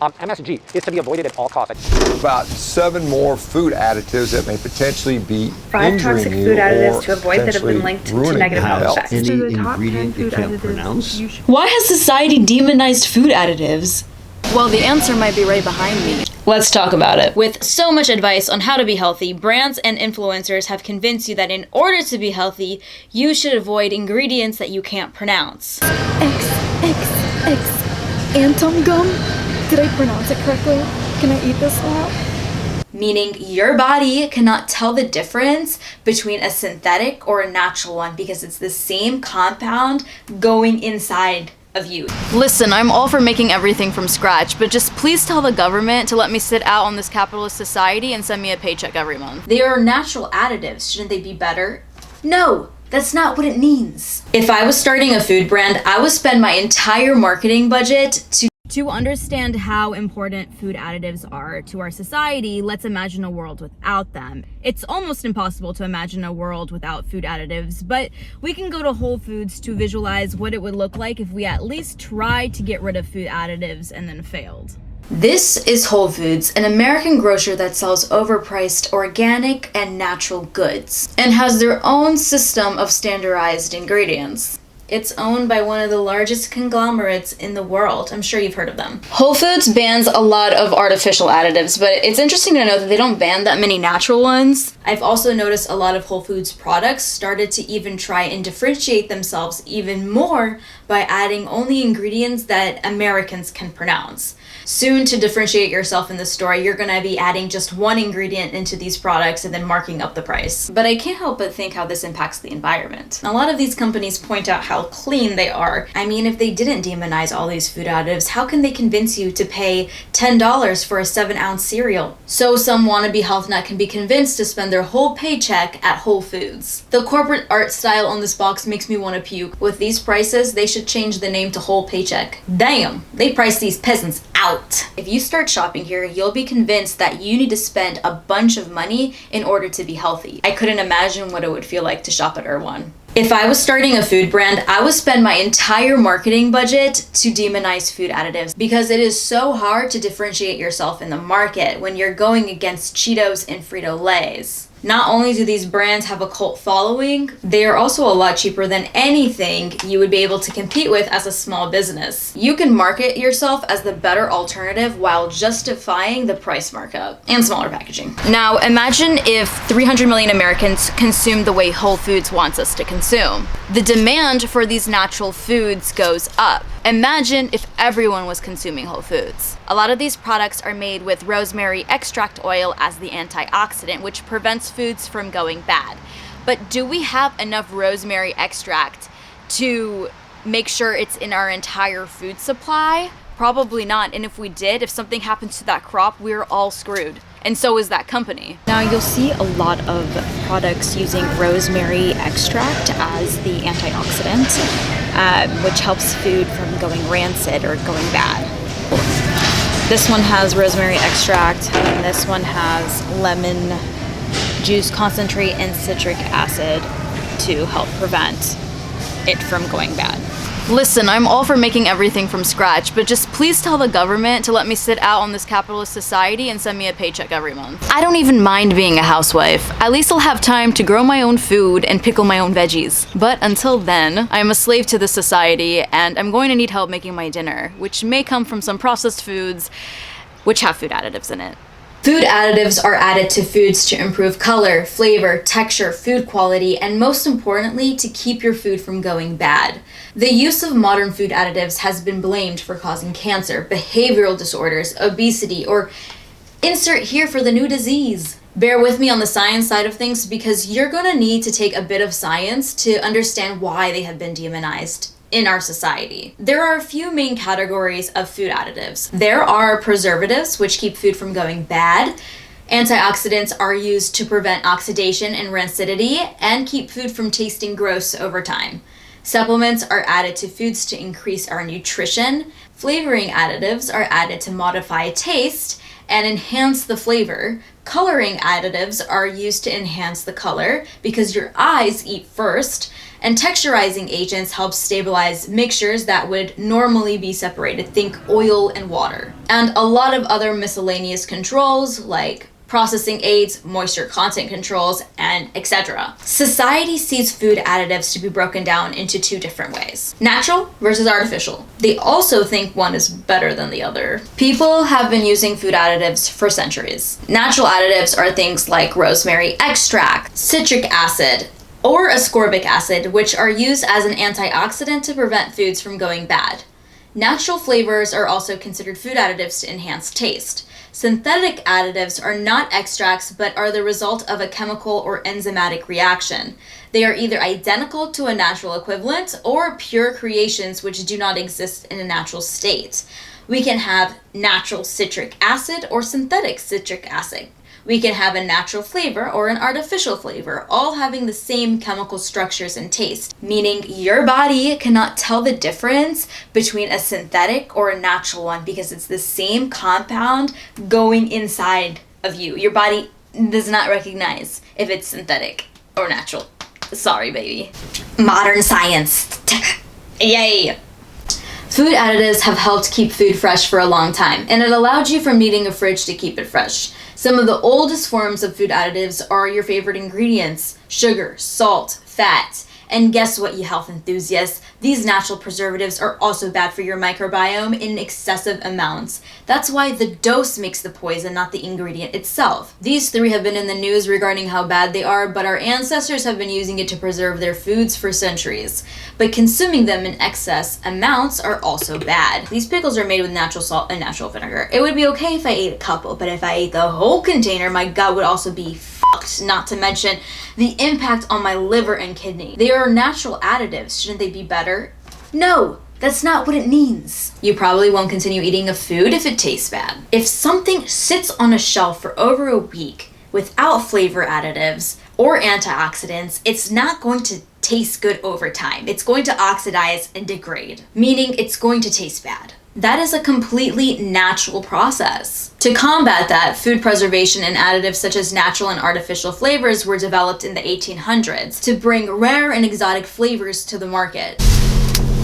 MSG is to be avoided at all costs. About 7 more food additives that may potentially be 5 injuring toxic you food additives or to avoid that have been linked to ruining negative your health health. effects. Any ingredient you can't pronounce? Why has society demonized food additives? Well, the answer might be right behind me. Let's talk about it. With so much advice on how to be healthy, brands and influencers have convinced you that in order to be healthy, you should avoid ingredients that you can't pronounce. Antum gum? Did I pronounce it correctly? Can I eat this now? Meaning your body cannot tell the difference between a synthetic or a natural one because it's the same compound going inside of you. Listen, I'm all for making everything from scratch, but just please tell the government to let me sit out on this capitalist society and send me a paycheck every month. They are natural additives. Shouldn't they be better? No! That's not what it means. If I was starting a food brand, I would spend my entire marketing budget to understand how important food additives are to our society. Let's imagine a world without them. It's almost impossible to imagine a world without food additives, but we can go to Whole Foods to visualize what it would look like if we at least tried to get rid of food additives and then failed. This is Whole Foods, an American grocer that sells overpriced organic and natural goods and has their own system of standardized ingredients. It's owned by one of the largest conglomerates in the world. I'm sure you've heard of them. Whole Foods bans a lot of artificial additives, but it's interesting to know that they don't ban that many natural ones. I've also noticed a lot of Whole Foods products started to even try and differentiate themselves even more by adding only ingredients that Americans can pronounce. Soon, to differentiate yourself in the store, you're gonna be adding just one ingredient into these products and then marking up the price. But I can't help but think how this impacts the environment. A lot of these companies point out how clean they are. I mean, if they didn't demonize all these food additives, how can they convince you to pay $10 for a 7-ounce cereal? So some wannabe health nut can be convinced to spend their whole paycheck at Whole Foods. The corporate art style on this box makes me want to puke. With these prices, they should change the name to Whole Paycheck. Damn, they price these peasants out. If you start shopping here, you'll be convinced that you need to spend a bunch of money in order to be healthy. I couldn't imagine what it would feel like to shop at Erewhon. If I was starting a food brand, I would spend my entire marketing budget to demonize food additives because it is so hard to differentiate yourself in the market when you're going against Cheetos and Frito-Lays. Not only do these brands have a cult following, they are also a lot cheaper than anything you would be able to compete with as a small business. You can market yourself as the better alternative while justifying the price markup and smaller packaging. Now, imagine if 300 million Americans consume the way Whole Foods wants us to consume. The demand for these natural foods goes up. Imagine if everyone was consuming Whole Foods. A lot of these products are made with rosemary extract oil as the antioxidant, which prevents foods from going bad. But do we have enough rosemary extract to make sure it's in our entire food supply? Probably not. And if we did, if something happens to that crop, we're all screwed. And so is that company. Now you'll see a lot of products using rosemary extract as the antioxidant, which helps food from going rancid or going bad. This one has rosemary extract, and this one has lemon juice concentrate and citric acid to help prevent it from going bad. Listen, I'm all for making everything from scratch, but just please tell the government to let me sit out on this capitalist society and send me a paycheck every month. I don't even mind being a housewife. At least I'll have time to grow my own food and pickle my own veggies. But until then, I'm a slave to this society, and I'm going to need help making my dinner, which may come from some processed foods which have food additives in it. Food additives are added to foods to improve color, flavor, texture, food quality, and most importantly, to keep your food from going bad. The use of modern food additives has been blamed for causing cancer, behavioral disorders, obesity, or insert here for the new disease. Bear with me on the science side of things because you're gonna need to take a bit of science to understand why they have been demonized in our society. There are a few main categories of food additives. There are preservatives, which keep food from going bad. Antioxidants are used to prevent oxidation and rancidity and keep food from tasting gross over time. Supplements are added to foods to increase our nutrition. Flavoring additives are added to modify taste and enhance the flavor. Coloring additives are used to enhance the color because your eyes eat first, and texturizing agents help stabilize mixtures that would normally be separated. Think oil and water. And a lot of other miscellaneous controls like processing aids, moisture content controls, and etc. Society sees food additives to be broken down into two different ways: natural versus artificial. They also think one is better than the other. People have been using food additives for centuries. Natural additives are things like rosemary extract, citric acid, or ascorbic acid, which are used as an antioxidant to prevent foods from going bad. Natural flavors are also considered food additives to enhance taste. Synthetic additives are not extracts but are the result of a chemical or enzymatic reaction. They are either identical to a natural equivalent or pure creations which do not exist in a natural state. We can have natural citric acid or synthetic citric acid. We can have a natural flavor or an artificial flavor, all having the same chemical structures and taste, meaning your body cannot tell the difference between a synthetic or a natural one because it's the same compound going inside of you. Your body does not recognize if it's synthetic or natural. Sorry, baby. Modern science. Yay! Food additives have helped keep food fresh for a long time, and it allowed you from needing a fridge to keep it fresh. Some of the oldest forms of food additives are your favorite ingredients: sugar, salt, fat. And guess what, you health enthusiasts? These natural preservatives are also bad for your microbiome in excessive amounts. That's why the dose makes the poison, not the ingredient itself. These three have been in the news regarding how bad they are, but our ancestors have been using it to preserve their foods for centuries. But consuming them in excess amounts are also bad. These pickles are made with natural salt and natural vinegar. It would be okay if I ate a couple, but if I ate the whole container, my gut would also be fucked, not to mention the impact on my liver and kidney. They are natural additives. Shouldn't they be better? No, that's not what it means. You probably won't continue eating a food if it tastes bad. If something sits on a shelf for over a week without flavor additives or antioxidants, it's not going to taste good over time. It's going to oxidize and degrade, meaning it's going to taste bad. That is a completely natural process. To combat that, food preservation and additives such as natural and artificial flavors were developed in the 1800s to bring rare and exotic flavors to the market.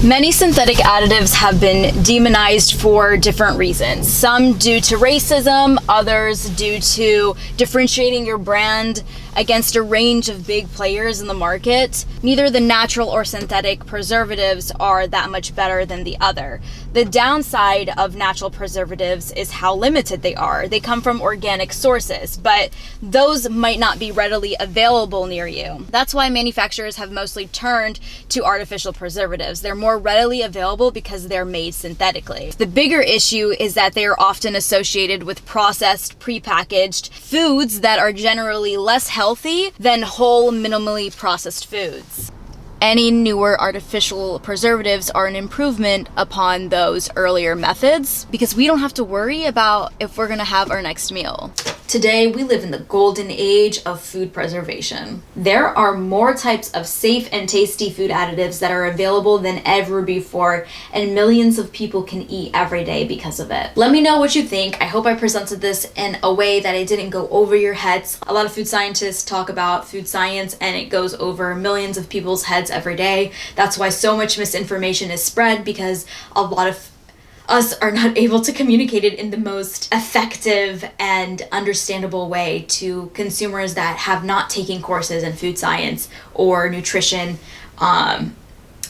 Many synthetic additives have been demonized for different reasons. Some due to racism, others due to differentiating your brand against a range of big players in the market. Neither the natural or synthetic preservatives are that much better than the other. The downside of natural preservatives is how limited they are. They come from organic sources, but those might not be readily available near you. That's why manufacturers have mostly turned to artificial preservatives. They're more readily available because they're made synthetically. The bigger issue is that they are often associated with processed, prepackaged foods that are generally less healthy than whole, minimally processed foods. Any newer artificial preservatives are an improvement upon those earlier methods because we don't have to worry about if we're gonna have our next meal. Today, we live in the golden age of food preservation. There are more types of safe and tasty food additives that are available than ever before, and millions of people can eat every day because of it. Let me know what you think. I hope I presented this in a way that I didn't go over your heads. A lot of food scientists talk about food science and it goes over millions of people's heads every day. That's why so much misinformation is spread, because a lot of us are not able to communicate it in the most effective and understandable way to consumers that have not taken courses in food science or nutrition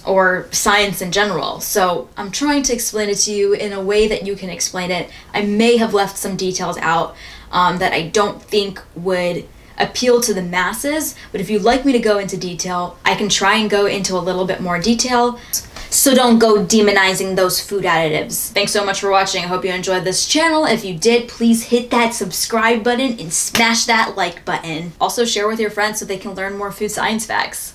or science in general. So I'm trying to explain it to you in a way that you can explain it. I may have left some details out that I don't think would appeal to the masses, but if you'd like me to go into detail, I can try and go into a little bit more detail. So don't go demonizing those food additives. Thanks so much for watching. I hope you enjoyed this channel. If you did, please hit that subscribe button and smash that like button. Also share with your friends so they can learn more food science facts.